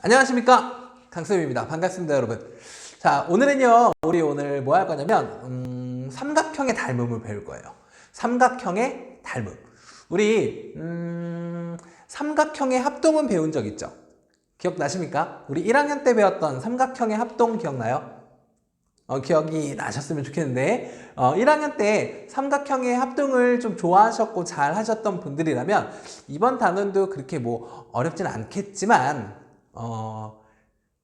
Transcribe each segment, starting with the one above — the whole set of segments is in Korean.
안녕하십니까, 강쌤입니다. 반갑습니다, 여러분. 자, 오늘은요, 우리 오늘 뭐 할 거냐면 삼각형의 닮음을 배울 거예요. 삼각형의 닮음. 우리 삼각형의 합동은 배운 적 있죠? 기억나십니까? 우리 1학년 때 배웠던 삼각형의 합동 기억나요? 기억이 나셨으면 좋겠는데 1학년 때 삼각형의 합동을 좀 좋아하셨고 잘 하셨던 분들이라면 이번 단원도 그렇게 뭐 어렵진 않겠지만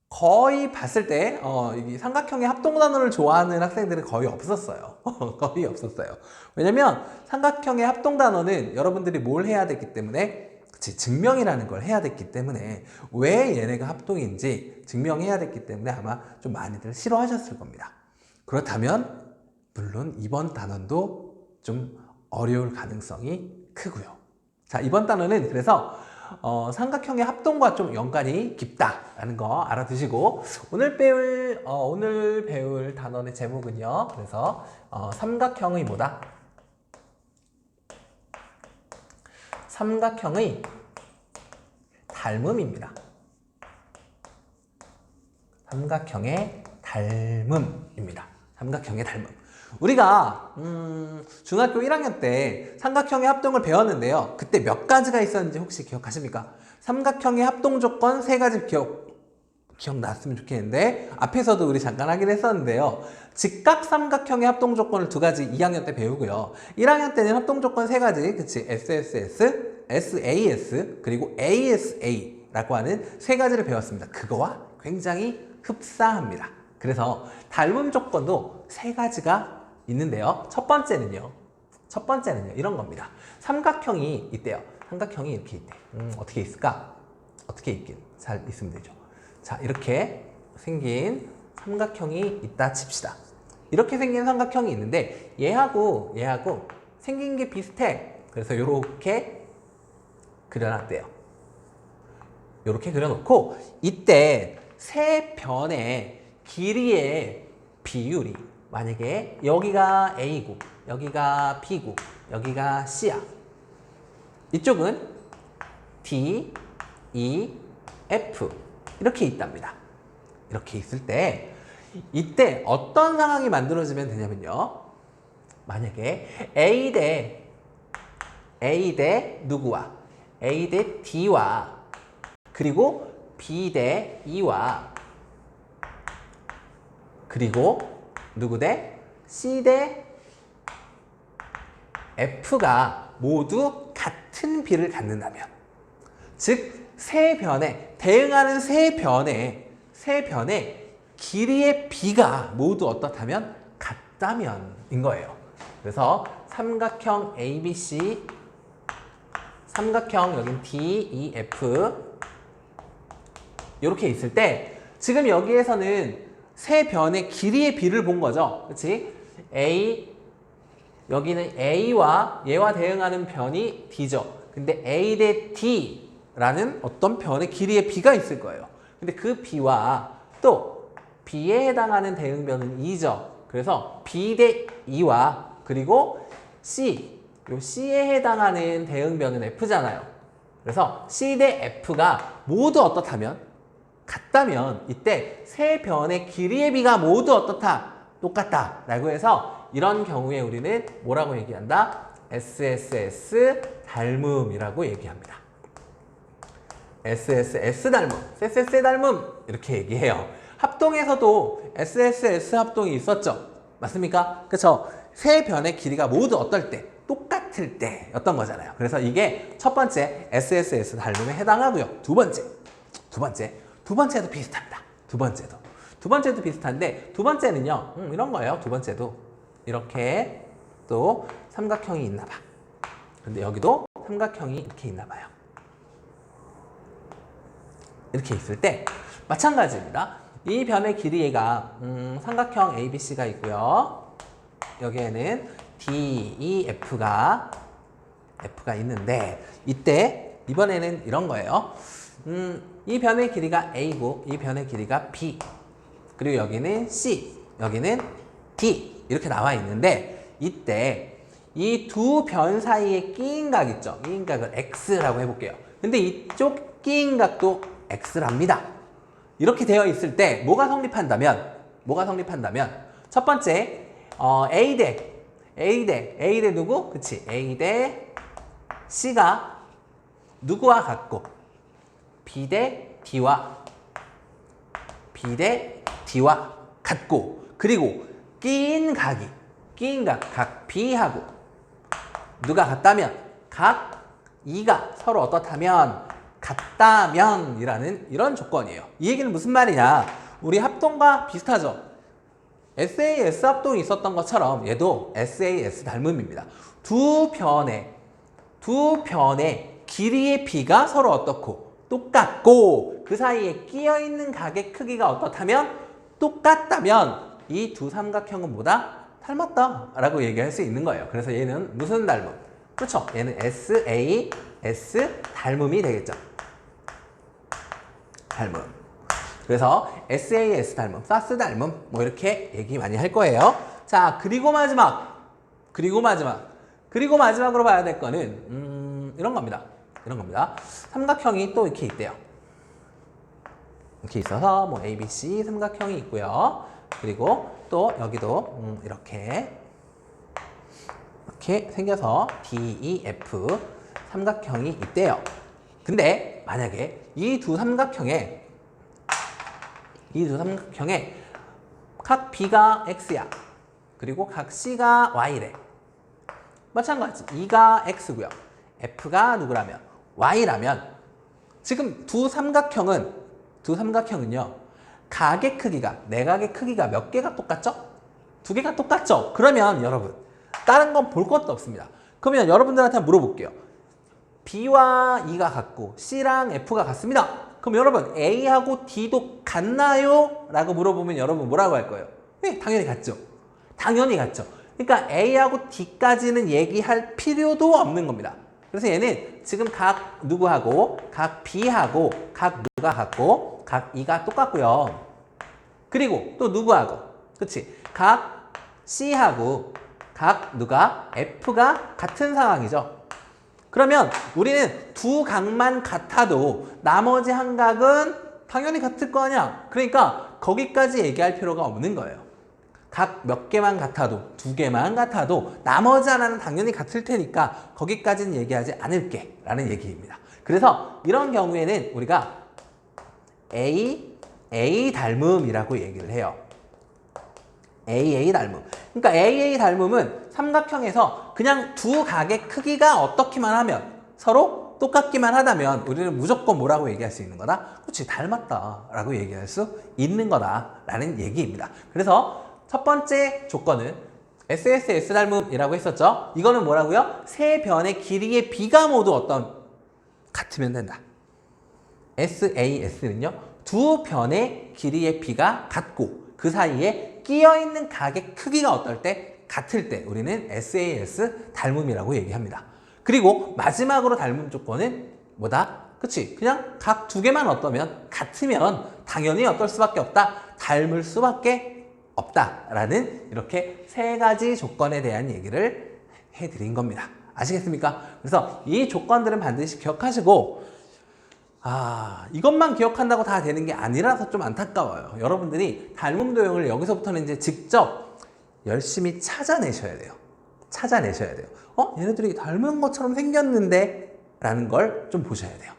거의 봤을 때 이 삼각형의 합동 단원을 좋아하는 학생들은 거의 없었어요. 거의 없었어요. 왜냐면 삼각형의 합동 단원은 여러분들이 뭘 해야 됐기 때문에, 그치, 증명이라는 걸 해야 됐기 때문에, 왜 얘네가 합동인지 증명해야 됐기 때문에 아마 좀 많이들 싫어하셨을 겁니다. 그렇다면 물론 이번 단원도 좀 어려울 가능성이 크고요. 자, 이번 단원은 그래서 삼각형의 합동과 좀 연관이 깊다라는 거 알아두시고, 오늘 배울 단원의 제목은요, 그래서 삼각형의 뭐다? 삼각형의 닮음입니다. 삼각형의 닮음입니다. 삼각형의 닮음. 우리가 중학교 1학년 때 삼각형의 합동을 배웠는데요. 그때 몇 가지가 있었는지 혹시 기억하십니까? 삼각형의 합동 조건 3가지 기억났으면 좋겠는데, 앞에서도 우리 잠깐 하긴 했었는데요. 직각 삼각형의 합동 조건을 2가지 2학년 때 배우고요. 1학년 때는 합동 조건 3가지, 그치? SSS, SAS, 그리고 ASA라고 하는 3가지를 배웠습니다. 그거와 굉장히 흡사합니다. 그래서 닮음 조건도 3가지가 있는데요. 첫 번째는요, 이런 겁니다. 삼각형이 있대요. 삼각형이 이렇게 있대. 어떻게 있을까? 어떻게 있긴 잘 있으면 되죠. 자, 이렇게 생긴 삼각형이 있다 칩시다. 이렇게 생긴 삼각형이 있는데 얘하고 생긴 게 비슷해. 그래서 이렇게 그려놨대요. 이렇게 그려놓고 이때 세 변의 길이의 비율이, 만약에 여기가 A국, 여기가 B국, 여기가 C야. 이쪽은 D, E, F 이렇게 있답니다. 이렇게 있을 때 이때 어떤 상황이 만들어지면 되냐면요, 만약에 A 대 누구와, A 대 D와, 그리고 B 대 E와, 그리고 누구 대 C 대 F가 모두 같은 비를 갖는다면, 즉 세 변에 대응하는 세 변의 길이의 비가 모두 어떻다면 같다면인 거예요. 그래서 삼각형 ABC, 삼각형 여긴 DEF 이렇게 있을 때 지금 여기에서는 세 변의 길이의 비를 본 거죠. 그렇지? 여기는 A와 얘와 대응하는 변이 D죠. 근데 A 대 D라는 어떤 변의 길이의 비가 있을 거예요. 근데 그 B와 또 B에 해당하는 대응변은 E죠. 그래서 B 대 E와 그리고 C, 요 C에 해당하는 대응변은 F잖아요. 그래서 C 대 F가 모두 어떻다면? 같다면 이때 세 변의 길이의 비가 모두 어떻다? 똑같다 라고 해서 이런 경우에 우리는 뭐라고 얘기한다? SSS 닮음이라고 얘기합니다. SSS 닮음, SSS 닮음 이렇게 얘기해요. 합동에서도 SSS 합동이 있었죠. 맞습니까? 그쵸? 세 변의 길이가 모두 어떨 때? 똑같을 때였던 거잖아요. 그래서 이게 첫 번째 SSS 닮음에 해당하고요. 두 번째도 비슷합니다. 두 번째도 비슷한데, 두 번째는요, 이런 거예요. 두 번째도 이렇게 또 삼각형이 있나 봐. 근데 여기도 삼각형이 이렇게 있나 봐요. 이렇게 있을 때 마찬가지입니다. 이 변의 길이가 삼각형 ABC가 있고요. 여기에는 DEF가 있는데, 이때 이번에는 이런 거예요. 이 변의 길이가 A고 이 변의 길이가 B, 그리고 여기는 C, 여기는 D 이렇게 나와 있는데, 이때 이 두 변 사이에 끼인 각 있죠? 끼인 각을 X라고 해볼게요. 근데 이쪽 끼인 각도 X랍니다. 이렇게 되어 있을 때 뭐가 성립한다면 첫 번째 A 대 누구? 그치, A 대 C가 누구와 같고 B 대 D와 같고, 그리고 끼인 각 B하고 누가 같다면 각 E가 서로 어떻다면 같다면 이라는 이런 조건이에요. 이 얘기는 무슨 말이냐, 우리 합동과 비슷하죠. SAS 합동이 있었던 것처럼 얘도 SAS 닮음입니다. 두 변의 길이의 B가 서로 어떻고 똑같고 그 사이에 끼어있는 각의 크기가 어떻다면 똑같다면 이 두 삼각형은 뭐다? 닮았다 라고 얘기할 수 있는 거예요. 그래서 얘는 무슨 닮음? 그렇죠, 얘는 SAS 닮음이 되겠죠. 닮음. 그래서 SAS 닮음, SAS 닮음 뭐 이렇게 얘기 많이 할 거예요. 자, 그리고 마지막으로 봐야 될 거는 이런 겁니다. 삼각형이 또 이렇게 있대요. 이렇게 있어서 뭐 ABC 삼각형이 있고요. 그리고 또 여기도 이렇게 생겨서 DEF 삼각형이 있대요. 근데 만약에 이 두 삼각형에 각 B가 X야. 그리고 각 C가 Y래. 마찬가지. E가 X고요. F가 누구라면? Y라면 지금 두 삼각형은요. 각의 크기가, 내각의 크기가 몇 개가 똑같죠? 두 개가 똑같죠? 그러면 여러분 다른 건 볼 것도 없습니다. 그러면 여러분들한테 물어볼게요. B와 E가 같고 C랑 F가 같습니다. 그럼 여러분 A하고 D도 같나요? 라고 물어보면 여러분 뭐라고 할 거예요? 네, 당연히 같죠. 그러니까 A하고 D까지는 얘기할 필요도 없는 겁니다. 그래서 얘는 지금 각 누구하고 각 B하고 각 누가 같고 각 E가 똑같고요. 그리고 또 누구하고, 그치? 각 C하고 각 누가 F가 같은 상황이죠. 그러면 우리는 두 각만 같아도 나머지 한 각은 당연히 같을 거 아니야. 그러니까 거기까지 얘기할 필요가 없는 거예요. 각 몇 개만 같아도, 두 개만 같아도 나머지 하나는 당연히 같을 테니까 거기까지는 얘기하지 않을게 라는 얘기입니다. 그래서 이런 경우에는 우리가 A 닮음이라고 얘기를 해요. AA 닮음. 그러니까 AA 닮음은 삼각형에서 그냥 두 각의 크기가 어떻기만 하면, 서로 똑같기만 하다면 우리는 무조건 뭐라고 얘기할 수 있는 거다? 그렇지, 닮았다 라고 얘기할 수 있는 거다 라는 얘기입니다. 그래서 첫 번째 조건은 SSS 닮음이라고 했었죠. 이거는 뭐라고요? 세 변의 길이의 B가 모두 같으면 된다. SAS는요, 두 변의 길이의 B가 같고 그 사이에 끼어있는 각의 크기가 어떨 때? 같을 때 우리는 SAS 닮음이라고 얘기합니다. 그리고 마지막으로 닮음 조건은 뭐다? 그치? 그냥 각 두 개만 같으면 당연히 어떨 수밖에 없다? 닮을 수밖에 없다라는 이렇게 세 가지 조건에 대한 얘기를 해드린 겁니다. 아시겠습니까? 그래서 이 조건들은 반드시 기억하시고, 이것만 기억한다고 다 되는 게 아니라서 좀 안타까워요. 여러분들이 닮음 도형을 여기서부터는 이제 직접 열심히 찾아내셔야 돼요. 얘네들이 닮은 것처럼 생겼는데 라는 걸 좀 보셔야 돼요.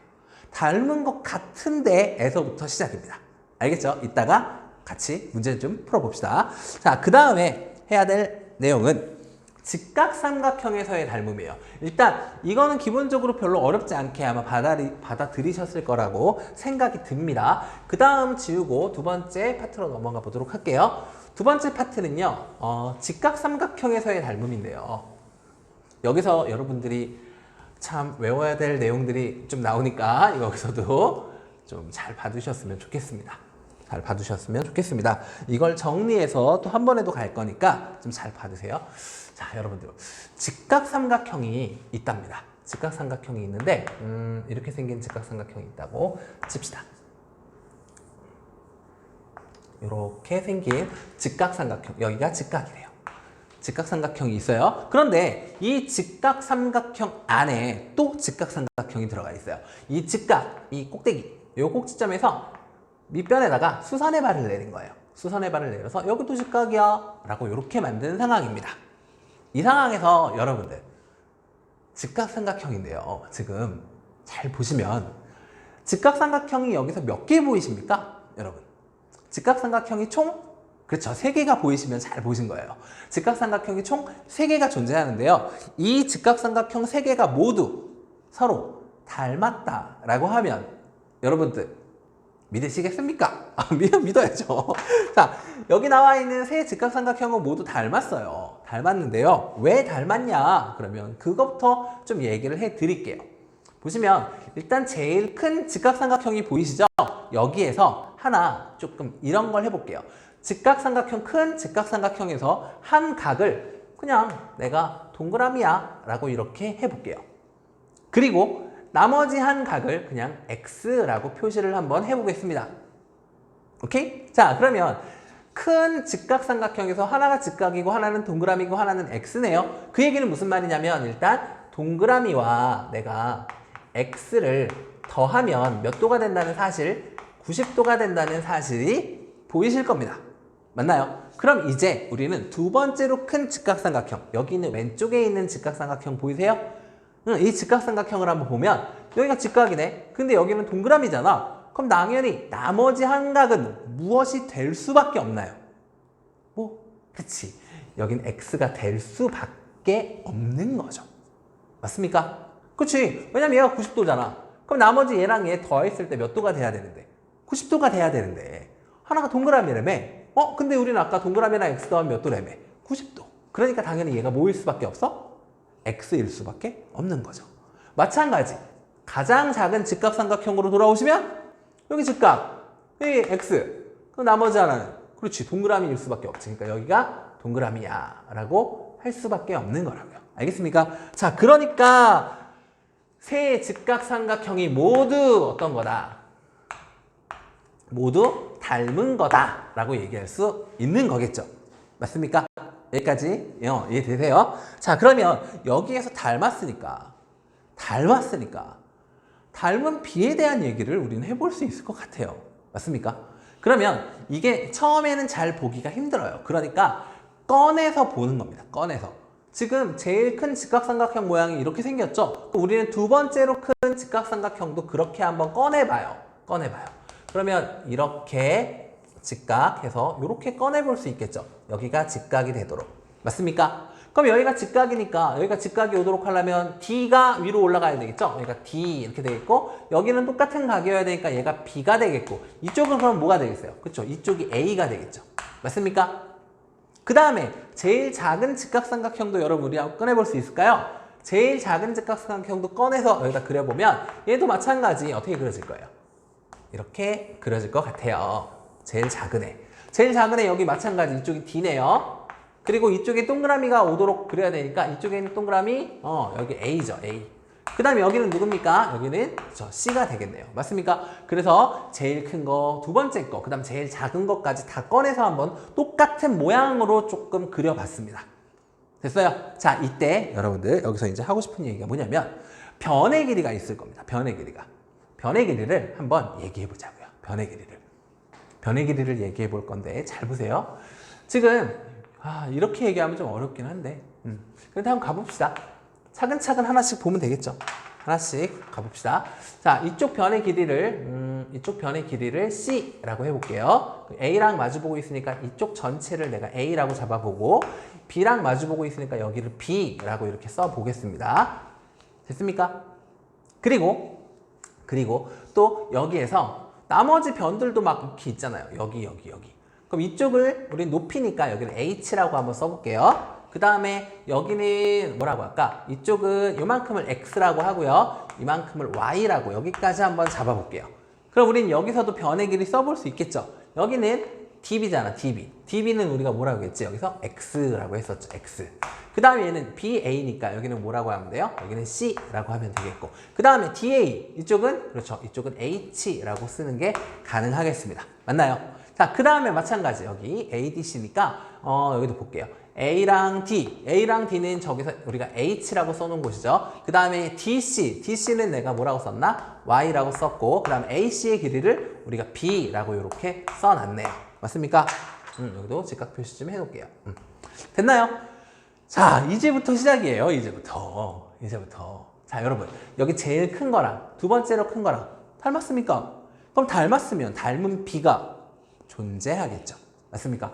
닮은 것 같은데 에서부터 시작입니다. 알겠죠? 이따가 같이 문제 좀 풀어봅시다. 자, 그 다음에 해야 될 내용은 직각삼각형에서의 닮음이에요. 일단 이거는 기본적으로 별로 어렵지 않게 아마 받아들이셨을 거라고 생각이 듭니다. 그 다음 지우고 두 번째 파트로 넘어가 보도록 할게요. 두 번째 파트는요, 직각삼각형에서의 닮음인데요. 여기서 여러분들이 참 외워야 될 내용들이 좀 나오니까 여기서도 좀 잘 봐두셨으면 좋겠습니다. 이걸 정리해서 또 한 번에도 갈 거니까 좀 잘 봐두세요. 자, 여러분들 직각삼각형이 있답니다. 직각삼각형이 있는데 이렇게 생긴 직각삼각형이 있다고 칩시다. 이렇게 생긴 직각삼각형, 여기가 직각이래요. 직각삼각형이 있어요. 그런데 이 직각삼각형 안에 또 직각삼각형이 들어가 있어요. 이 직각, 이 꼭대기, 이 꼭지점에서 밑변에다가 수선의 발을 내린 거예요. 수선의 발을 내려서 여기도 직각이야 라고 이렇게 만든 상황입니다. 이 상황에서 여러분들 직각삼각형인데요. 지금 잘 보시면 직각삼각형이 여기서 몇 개 보이십니까? 여러분 직각삼각형이 총 그렇죠. 3개가 보이시면 잘 보신 거예요. 직각삼각형이 총 3개가 존재하는데요. 이 직각삼각형 3개가 모두 서로 닮았다라고 하면 여러분들 믿으시겠습니까? 믿어야죠. 자, 여기 나와 있는 세 직각삼각형은 모두 닮았어요. 닮았는데요. 왜 닮았냐? 그러면 그것부터 좀 얘기를 해드릴게요. 보시면 일단 제일 큰 직각삼각형이 보이시죠? 여기에서 하나 조금 이런 걸 해볼게요. 직각삼각형, 큰 직각삼각형에서 한 각을 그냥 내가 동그라미야 라고 이렇게 해볼게요. 그리고 나머지 한 각을 그냥 X라고 표시를 한번 해보겠습니다. 오케이? 자, 그러면 큰 직각삼각형에서 하나가 직각이고 하나는 동그라미고 하나는 X네요. 그 얘기는 무슨 말이냐면 일단 동그라미와 내가 X를 더하면 몇 도가 된다는 사실, 90도가 된다는 사실이 보이실 겁니다. 맞나요? 그럼 이제 우리는 두 번째로 큰 직각삼각형, 여기 있는 왼쪽에 있는 직각삼각형 보이세요? 이 직각삼각형을 한번 보면 여기가 직각이네. 근데 여기는 동그라미잖아. 그럼 당연히 나머지 한 각은 무엇이 될 수밖에 없나요? 그치. 여긴 X가 될 수밖에 없는 거죠. 맞습니까? 그치. 왜냐면 얘가 90도잖아. 그럼 나머지 얘랑 얘 더했을 때 몇 도가 돼야 되는데? 90도가 돼야 되는데. 하나가 동그라미라며. 근데 우리는 아까 동그라미랑 X 더하면 몇 도라며? 90도. 그러니까 당연히 얘가 뭐일 수밖에 없어? X일 수밖에 없는 거죠. 마찬가지. 가장 작은 직각삼각형으로 돌아오시면 여기 직각, 여기 X. 그럼 나머지 하나는 그렇지. 동그라미일 수밖에 없지. 그러니까 여기가 동그라미야 라고 할 수밖에 없는 거라고요. 알겠습니까? 자, 그러니까 세 직각삼각형이 모두 어떤 거다? 모두 닮은 거다 라고 얘기할 수 있는 거겠죠. 맞습니까? 여기까지 이해되세요? 자, 그러면 여기에서 닮은 비에 대한 얘기를 우리는 해볼 수 있을 것 같아요. 맞습니까? 그러면 이게 처음에는 잘 보기가 힘들어요. 그러니까 꺼내서 보는 겁니다. 꺼내서. 지금 제일 큰 직각삼각형 모양이 이렇게 생겼죠? 우리는 두 번째로 큰 직각삼각형도 그렇게 한번 꺼내봐요. 그러면 이렇게 직각해서 이렇게 꺼내볼 수 있겠죠? 여기가 직각이 되도록. 맞습니까? 그럼 여기가 직각이니까 여기가 직각이 오도록 하려면 D가 위로 올라가야 되겠죠? 여기가 D 이렇게 되겠고 여기는 똑같은 각이어야 되니까 얘가 B가 되겠고 이쪽은 그럼 뭐가 되겠어요? 그렇죠? 이쪽이 A가 되겠죠? 맞습니까? 그 다음에 제일 작은 직각삼각형도 여러분 우리 한번 꺼내볼 수 있을까요? 제일 작은 직각삼각형도 꺼내서 여기다 그려보면 얘도 마찬가지 어떻게 그려질 거예요? 이렇게 그려질 것 같아요. 제일 작은 애 여기 마찬가지 이쪽이 D네요. 그리고 이쪽에 동그라미가 오도록 그려야 되니까 이쪽에 있는 동그라미 여기 A죠. A. 그 다음에 여기는 누굽니까? 여기는 C가 되겠네요. 맞습니까? 그래서 제일 큰 거, 두 번째 거, 그 다음 제일 작은 것까지 다 꺼내서 한번 똑같은 모양으로 조금 그려봤습니다. 됐어요? 자, 이때 여러분들 여기서 이제 하고 싶은 얘기가 뭐냐면 변의 길이가 있을 겁니다. 변의 길이를 한번 얘기해 보자고요. 변의 길이를 얘기해 볼 건데 잘 보세요. 지금 이렇게 얘기하면 좀 어렵긴 한데 그런데 한번 가봅시다. 차근차근 하나씩 보면 되겠죠. 하나씩 가봅시다. 자, 이쪽 변의 길이를 C라고 해볼게요. A랑 마주보고 있으니까 이쪽 전체를 내가 A라고 잡아보고 B랑 마주보고 있으니까 여기를 B라고 이렇게 써보겠습니다. 됐습니까? 그리고 또 여기에서 나머지 변들도 막 이렇게 있잖아요. 여기. 그럼 이쪽을 우리 높이니까 여기는 H라고 한번 써볼게요. 그 다음에 여기는 뭐라고 할까? 이쪽은 이만큼을 X라고 하고요. 이만큼을 Y라고 여기까지 한번 잡아볼게요. 그럼 우리는 여기서도 변의 길이 써볼 수 있겠죠? 여기는 DB잖아, DB. DB는 우리가 뭐라고 했지? 여기서 X라고 했었죠, X. 그 다음에 얘는 BA니까 여기는 뭐라고 하면 돼요? 여기는 C라고 하면 되겠고. 그 다음에 DA, 이쪽은 H라고 쓰는 게 가능하겠습니다. 맞나요? 자, 그 다음에 마찬가지. 여기 A, D, C니까, 여기도 볼게요. A랑 D는 저기서 우리가 H라고 써놓은 곳이죠. 그 다음에 DC는 내가 뭐라고 썼나? Y라고 썼고, 그 다음에 AC의 길이를 우리가 B라고 이렇게 써놨네요. 맞습니까? 여기도 직각 표시 좀 해놓을게요. 됐나요? 자, 이제부터 시작이에요. 이제부터. 자, 여러분. 여기 제일 큰 거랑 두 번째로 큰 거랑 닮았습니까? 그럼 닮았으면 닮은 B가 존재하겠죠. 맞습니까?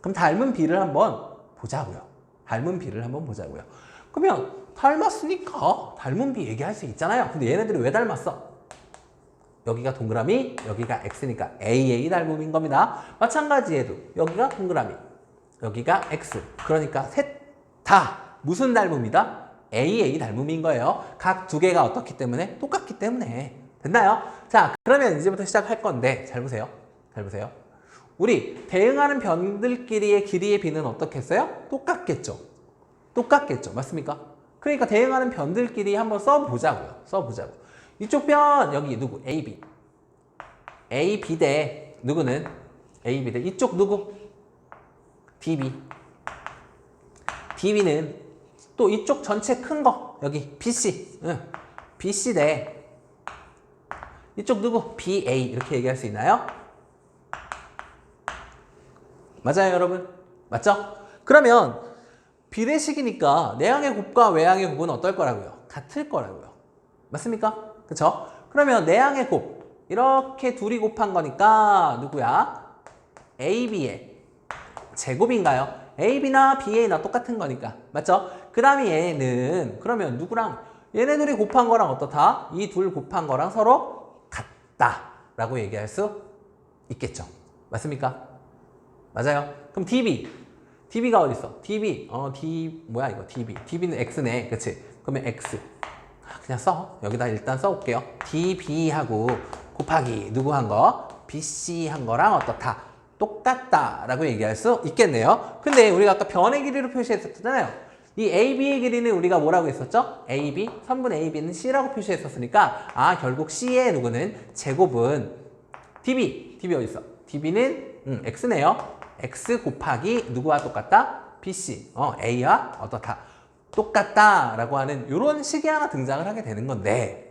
그럼 닮은 B를 한번 보자고요. 그러면 닮았으니까 닮은 B 얘기할 수 있잖아요. 근데 얘네들이 왜 닮았어? 여기가 동그라미, 여기가 X니까 AA 닮음인 겁니다. 마찬가지 얘도 여기가 동그라미, 여기가 X. 그러니까 셋 다 무슨 닮음이다? AA 닮음인 거예요. 각 두 개가 어떻기 때문에? 똑같기 때문에. 됐나요? 자, 그러면 이제부터 시작할 건데 잘 보세요. 우리 대응하는 변들끼리의 길이의 B는 어떻게 했어요? 똑같겠죠. 맞습니까? 그러니까 대응하는 변들끼리 한번 써보자고요. 이쪽 변 여기 누구? AB. AB 대 누구는? AB 대 이쪽 누구? DB. DB는 또 이쪽 전체 큰 거 여기 BC. BC 대 이쪽 누구? BA 이렇게 얘기할 수 있나요? 맞아요, 여러분? 맞죠? 그러면 비례식이니까 내항의 곱과 외항의 곱은 어떨 거라고요? 같을 거라고요. 맞습니까? 그쵸? 그러면 내항의 곱 이렇게 둘이 곱한 거니까 누구야? AB의 제곱인가요? AB나 BA나 똑같은 거니까. 맞죠? 그 다음에 얘는 그러면 누구랑 얘네 둘이 곱한 거랑 어떻다? 이 둘 곱한 거랑 서로 같다 라고 얘기할 수 있겠죠. 맞습니까? 맞아요. 그럼 DB가 어디 있어? DB. 뭐야 이거? DB는 X네. 그치? 그러면 X. 그냥 써. 여기다 일단 써볼게요. DB하고 곱하기 누구 한 거? BC 한 거랑 어떻다? 똑같다라고 얘기할 수 있겠네요. 근데 우리가 아까 변의 길이로 표시했었잖아요. 이 AB의 길이는 우리가 뭐라고 했었죠? AB, 선분 AB는 C라고 표시했었으니까 결국 C의 누구는 제곱은 DB 어디 있어? DB는 X네요. X 곱하기 누구와 똑같다? BC. A와 어떻다? 똑같다라고 하는 이런 식이 하나 등장을 하게 되는 건데요.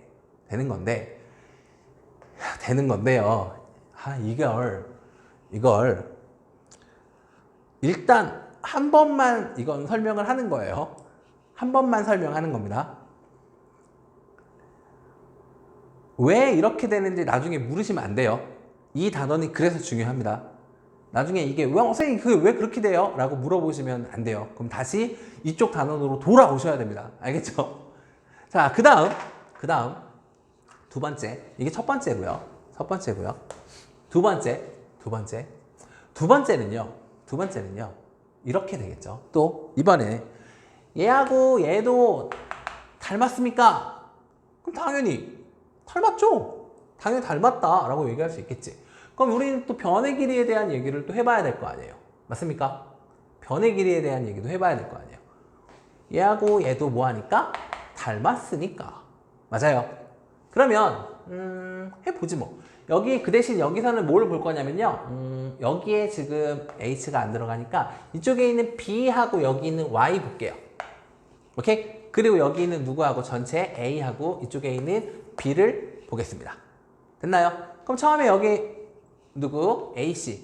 이걸 일단 한 번만 이건 설명을 하는 거예요. 한 번만 설명하는 겁니다. 왜 이렇게 되는지 나중에 물으시면 안 돼요. 이 단원이 그래서 중요합니다. 나중에 이게 선생님 그게 왜 그렇게 돼요? 라고 물어보시면 안 돼요. 그럼 다시 이쪽 단원으로 돌아오셔야 됩니다. 알겠죠? 자, 그 다음 두 번째. 이게 첫 번째고요. 두 번째는요. 이렇게 되겠죠. 또 이번에 얘하고 얘도 닮았습니까? 그럼 당연히 닮았죠. 당연히 닮았다라고 얘기할 수 있겠지. 그럼 우리는 또 변의 길이에 대한 얘기를 또 해봐야 될 거 아니에요. 맞습니까? 변의 길이에 대한 얘기도 해봐야 될 거 아니에요. 얘하고 얘도 뭐하니까? 닮았으니까. 맞아요. 그러면 해보지 뭐. 여기 그 대신 여기서는 뭘 볼 거냐면요. 여기에 지금 H가 안 들어가니까 이쪽에 있는 B하고 여기 있는 Y 볼게요. 오케이? 그리고 여기 있는 누구하고 전체 A하고 이쪽에 있는 B를 보겠습니다. 됐나요? 그럼 처음에 여기 누구? AC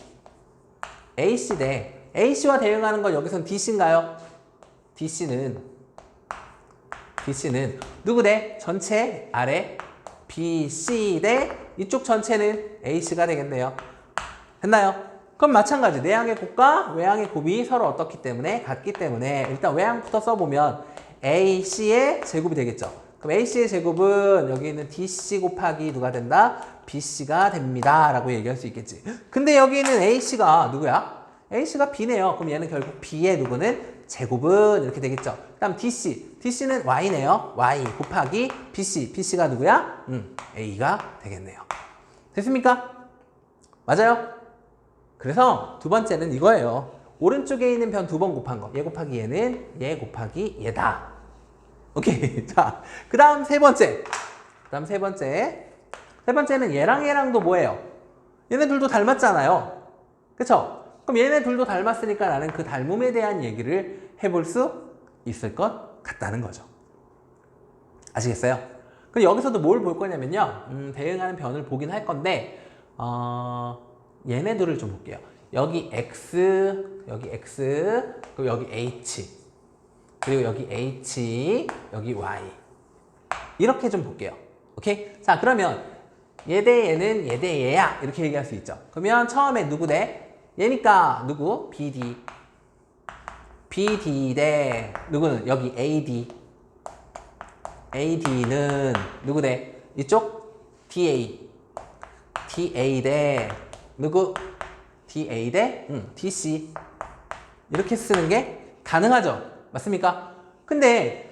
대 AC와 대응하는 건 여기선 DC인가요? DC는 누구 대? 전체 아래 BC 대 이쪽 전체는 AC가 되겠네요. 됐나요? 그럼 마찬가지 내항의 곱과 외항의 곱이 서로 어떻기 때문에? 같기 때문에 일단 외항부터 써보면 AC의 제곱이 되겠죠. 그럼 AC의 제곱은 여기 있는 DC 곱하기 누가 된다? BC가 됩니다 라고 얘기할 수 있겠지. 근데 여기 있는 AC가 누구야? AC가 B네요. 그럼 얘는 결국 B의 누구는? 제곱은 이렇게 되겠죠. 다음 DC는 Y네요. Y 곱하기 BC가 누구야? A가 되겠네요. 됐습니까? 맞아요? 그래서 두 번째는 이거예요. 오른쪽에 있는 변 두 번 곱한 거. 얘 곱하기 얘는 얘 곱하기 얘다. 오케이. 자, 그 다음 세 번째. 세 번째는 얘랑도 뭐예요? 얘네들도 닮았잖아요. 그쵸? 그럼 얘네 둘도 닮았으니까 나는 그 닮음에 대한 얘기를 해볼 수 있을 것 같다는 거죠. 아시겠어요? 그럼 여기서도 뭘 볼 거냐면요. 대응하는 변을 보긴 할 건데 얘네 둘을 좀 볼게요. 여기 X, 그리고 여기 H, 그리고 여기 H, 여기 Y. 이렇게 좀 볼게요. 오케이? 자, 그러면 얘 대 얘는 얘 대 얘야. 이렇게 얘기할 수 있죠. 그러면 처음에 누구 대? 얘니까 누구? BD. BD 대 누구는? 여기 AD. AD는 누구 대? 이쪽? DA. DA 대 누구? DA 대 DC. 이렇게 쓰는 게 가능하죠. 맞습니까? 근데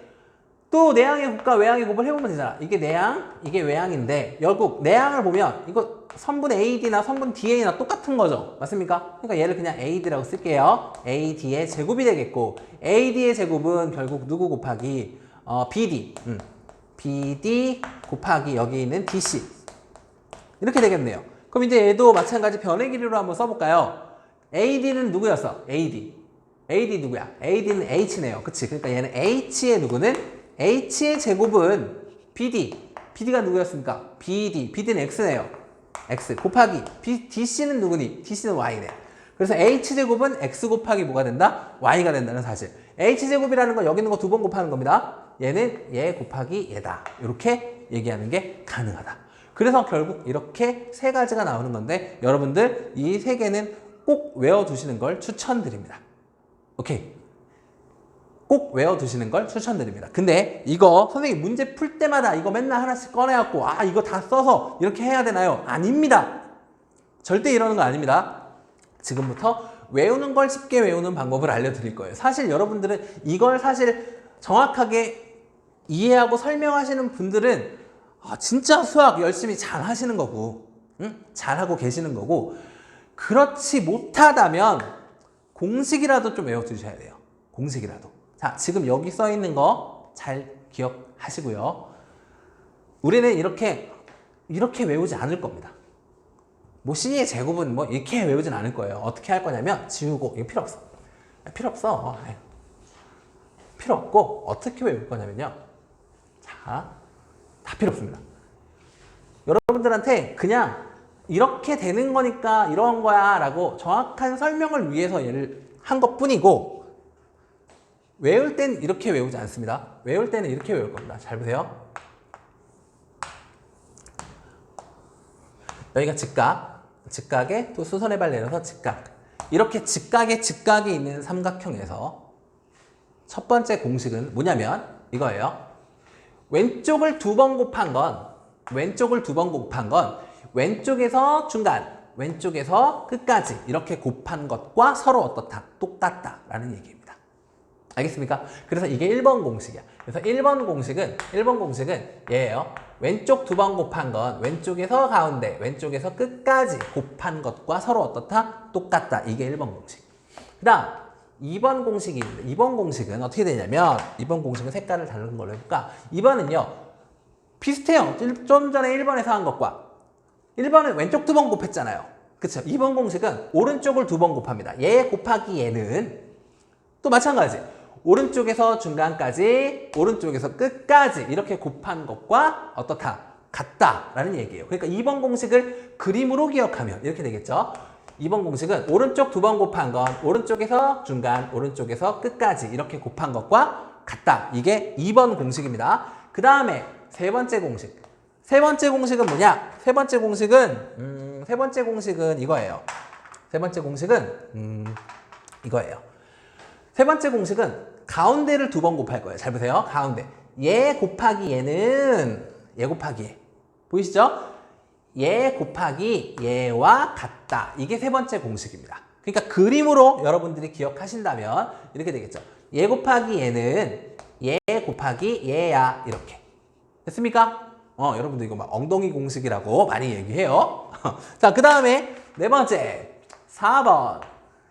또 내향의 곱과 외향의 곱을 해보면 되잖아. 이게 내향, 이게 외향인데 결국 내향을 보면 이거 선분 AD나 선분 DA나 똑같은 거죠. 맞습니까? 그러니까 얘를 그냥 AD라고 쓸게요. AD의 제곱이 되겠고 AD의 제곱은 결국 누구 곱하기 BD. BD 곱하기 여기 있는 DC. 이렇게 되겠네요. 그럼 이제 얘도 마찬가지 변의 길이로 한번 써볼까요? AD는 누구였어? AD. AD 누구야? AD는 H네요. 그치? 그러니까 얘는 H의 누구는? H의 제곱은 BD. BD가 누구였습니까? BD. BD는 X네요. X 곱하기 DC는 누구니? DC는 Y네. 그래서 H제곱은 X 곱하기 뭐가 된다? Y가 된다는 사실. H제곱이라는 건 여기 있는 거 두 번 곱하는 겁니다. 얘는 얘 곱하기 얘다. 이렇게 얘기하는 게 가능하다. 그래서 결국 이렇게 세 가지가 나오는 건데 여러분들 이 세 개는 꼭 외워두시는 걸 추천드립니다. 오케이. 꼭 외워두시는 걸 추천드립니다. 근데 이거 선생님 문제 풀 때마다 이거 맨날 하나씩 꺼내갖고 이거 다 써서 이렇게 해야 되나요? 아닙니다. 절대 이러는 거 아닙니다. 지금부터 외우는 걸 쉽게 외우는 방법을 알려드릴 거예요. 사실 여러분들은 이걸 사실 정확하게 이해하고 설명하시는 분들은 진짜 수학 열심히 잘 하시는 거고 잘하고 계시는 거고 그렇지 못하다면 공식이라도 좀 외워두셔야 돼요. 공식이라도. 자, 지금 여기 써 있는 거 잘 기억하시고요. 우리는 이렇게 외우지 않을 겁니다. 뭐 C의 제곱은 뭐 이렇게 외우진 않을 거예요. 어떻게 할 거냐면 지우고 이거 필요 없어. 필요 없어. 필요 없고 어떻게 외울 거냐면요. 자, 다 필요 없습니다. 여러분들한테 그냥 이렇게 되는 거니까 이런 거야 라고 정확한 설명을 위해서 얘를 한 것뿐이고 외울 땐 이렇게 외우지 않습니다. 외울 때는 이렇게 외울 겁니다. 잘 보세요. 여기가 직각에 또 수선의 발 내려서 직각. 이렇게 직각이 있는 삼각형에서 첫 번째 공식은 뭐냐면 이거예요. 왼쪽을 두 번 곱한 건 왼쪽에서 중간, 왼쪽에서 끝까지 이렇게 곱한 것과 서로 어떻다? 똑같다라는 얘기입니다. 알겠습니까? 그래서 이게 1번 공식이야. 그래서 1번 공식은 얘예요. 왼쪽 두 번 곱한 건 왼쪽에서 가운데, 왼쪽에서 끝까지 곱한 것과 서로 어떻다? 똑같다. 이게 1번 공식. 그 다음 2번 공식이 있는데 2번 공식은 어떻게 되냐면 2번 공식은 색깔을 다른 걸로 해볼까? 2번은요. 비슷해요. 좀 전에 1번에서 한 것과 1번은 왼쪽 두 번 곱했잖아요. 그쵸? 2번 공식은 오른쪽을 두 번 곱합니다. 얘 곱하기 얘는 또 마찬가지. 오른쪽에서 중간까지, 오른쪽에서 끝까지 이렇게 곱한 것과 어떻다? 같다라는 얘기예요. 그러니까 2번 공식을 그림으로 기억하면 이렇게 되겠죠. 2번 공식은 오른쪽 두 번 곱한 건 오른쪽에서 중간, 오른쪽에서 끝까지 이렇게 곱한 것과 같다. 이게 2번 공식입니다. 그 다음에 세 번째 공식. 세 번째 공식은 뭐냐? 세 번째 공식은 이거예요. 세 번째 공식은 이거예요. 세 번째 공식은 가운데를 두 번 곱할 거예요. 잘 보세요. 가운데. 얘 곱하기 얘는 얘 곱하기 얘. 보이시죠? 얘 곱하기 얘와 같다. 이게 세 번째 공식입니다. 그러니까 그림으로 여러분들이 기억하신다면 이렇게 되겠죠. 얘 곱하기 얘는 얘 곱하기 얘야. 이렇게. 됐습니까? 여러분들 이거 막 엉덩이 공식이라고 많이 얘기해요. 자, 그 다음에 네 번째 4번.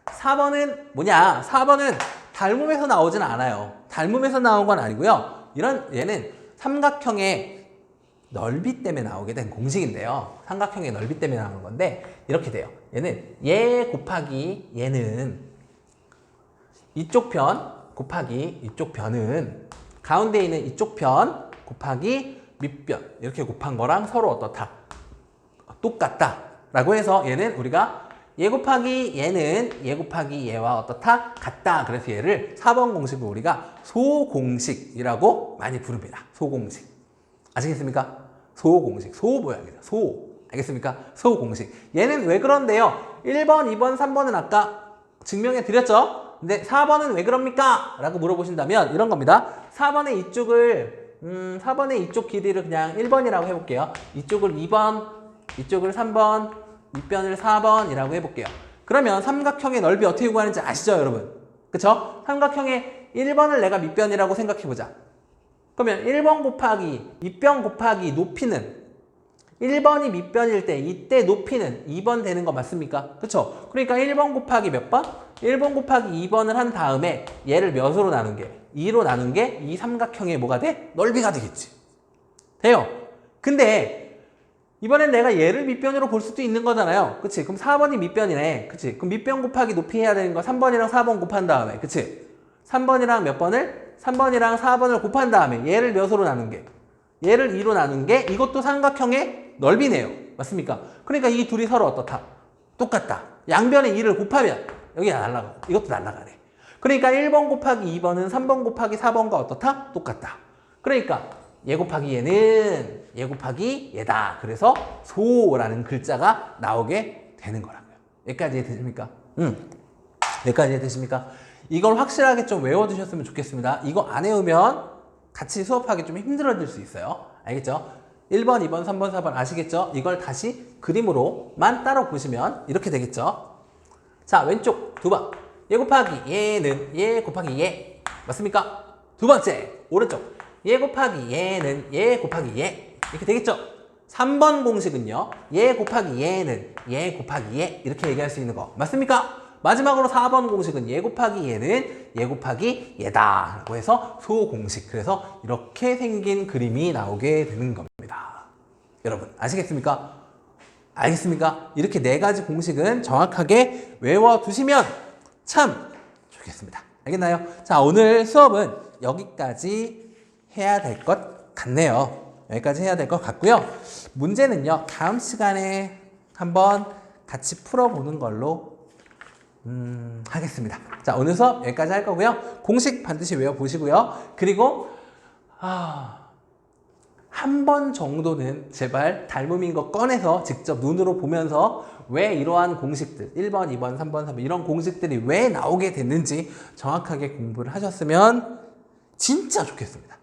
4번은 뭐냐? 4번은 닮음에서 나오진 않아요. 닮음에서 나온 건 아니고요. 얘는 삼각형의 넓이 때문에 나오게 된 공식인데요. 삼각형의 넓이 때문에 나오는 건데 이렇게 돼요. 얘는 얘 곱하기 얘는 이쪽 편 곱하기 이쪽 편은 가운데 있는 이쪽 편 곱하기 밑변 이렇게 곱한 거랑 서로 어떻다? 똑같다 라고 해서 얘는 우리가 얘 곱하기 얘는 얘 곱하기 얘와 어떻다? 같다. 그래서 얘를 4번 공식을 우리가 소공식이라고 많이 부릅니다. 소공식. 아시겠습니까? 소공식. 소 모양이죠. 소. 알겠습니까? 소공식. 얘는 왜 그런데요? 1번, 2번, 3번은 아까 증명해 드렸죠? 근데 4번은 왜 그럽니까? 라고 물어보신다면 이런 겁니다. 4번의 이쪽 길이를 그냥 1번이라고 해볼게요. 이쪽을 2번, 이쪽을 3번, 밑변을 4번이라고 해볼게요. 그러면 삼각형의 넓이 어떻게 구하는지 아시죠, 여러분? 그쵸? 삼각형의 1번을 내가 밑변이라고 생각해보자. 그러면 1번 곱하기 밑변 곱하기 높이는 1번이 밑변일 때 이때 높이는 2번 되는 거 맞습니까? 그쵸? 그러니까 1번 곱하기 몇 번? 1번 곱하기 2번을 한 다음에 얘를 몇으로 나눈 게? 2로 나눈 게 이 삼각형의 뭐가 돼? 넓이가 되겠지. 돼요. 근데 이번엔 내가 얘를 밑변으로 볼 수도 있는 거잖아요. 그치? 그럼 4번이 밑변이네. 그치? 그럼 밑변 곱하기 높이 해야 되는 거 3번이랑 4번 곱한 다음에. 그치? 3번이랑 몇 번을? 3번이랑 4번을 곱한 다음에 얘를 몇으로 나눈 게? 얘를 2로 나눈 게 이것도 삼각형의 넓이네요. 맞습니까? 그러니까 이 둘이 서로 어떻다? 똑같다. 양변에 2를 곱하면 여기가 날아가고 이것도 날아가네. 그러니까 1번 곱하기 2번은 3번 곱하기 4번과 어떻다? 똑같다. 그러니까 얘 곱하기 얘는 얘 곱하기 얘다. 그래서 소라는 글자가 나오게 되는 거라고요. 여기까지 이해되십니까? 여기까지 이해되십니까? 이걸 확실하게 좀 외워두셨으면 좋겠습니다. 이거 안 외우면 같이 수업하기 좀 힘들어질 수 있어요. 알겠죠? 1번, 2번, 3번, 4번 아시겠죠? 이걸 다시 그림으로만 따로 보시면 이렇게 되겠죠? 자, 왼쪽 두 번. 얘 곱하기 얘는 얘 곱하기 얘. 맞습니까? 두 번째, 오른쪽. 얘 곱하기 얘는 얘 곱하기 얘. 이렇게 되겠죠? 3번 공식은요. 얘 곱하기 얘는 얘 곱하기 얘. 이렇게 얘기할 수 있는 거. 맞습니까? 마지막으로 4번 공식은 얘 곱하기 얘는 얘 곱하기 얘다 라고 해서 소공식. 그래서 이렇게 생긴 그림이 나오게 되는 겁니다. 여러분 아시겠습니까? 알겠습니까? 이렇게 네 가지 공식은 정확하게 외워두시면 참 좋겠습니다. 알겠나요? 자, 오늘 수업은 여기까지 해야 될 것 같네요. 여기까지 해야 될 것 같고요. 문제는요. 다음 시간에 한번 같이 풀어보는 걸로 하겠습니다. 자, 오늘 수업 여기까지 할 거고요. 공식 반드시 외워보시고요. 그리고 한 번 정도는 제발 닮음인 거 꺼내서 직접 눈으로 보면서 왜 이러한 공식들 1번, 2번, 3번, 4번 이런 공식들이 왜 나오게 됐는지 정확하게 공부를 하셨으면 진짜 좋겠습니다.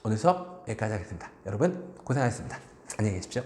오늘 수업 여기까지 하겠습니다. 여러분 고생하셨습니다. 안녕히 계십시오.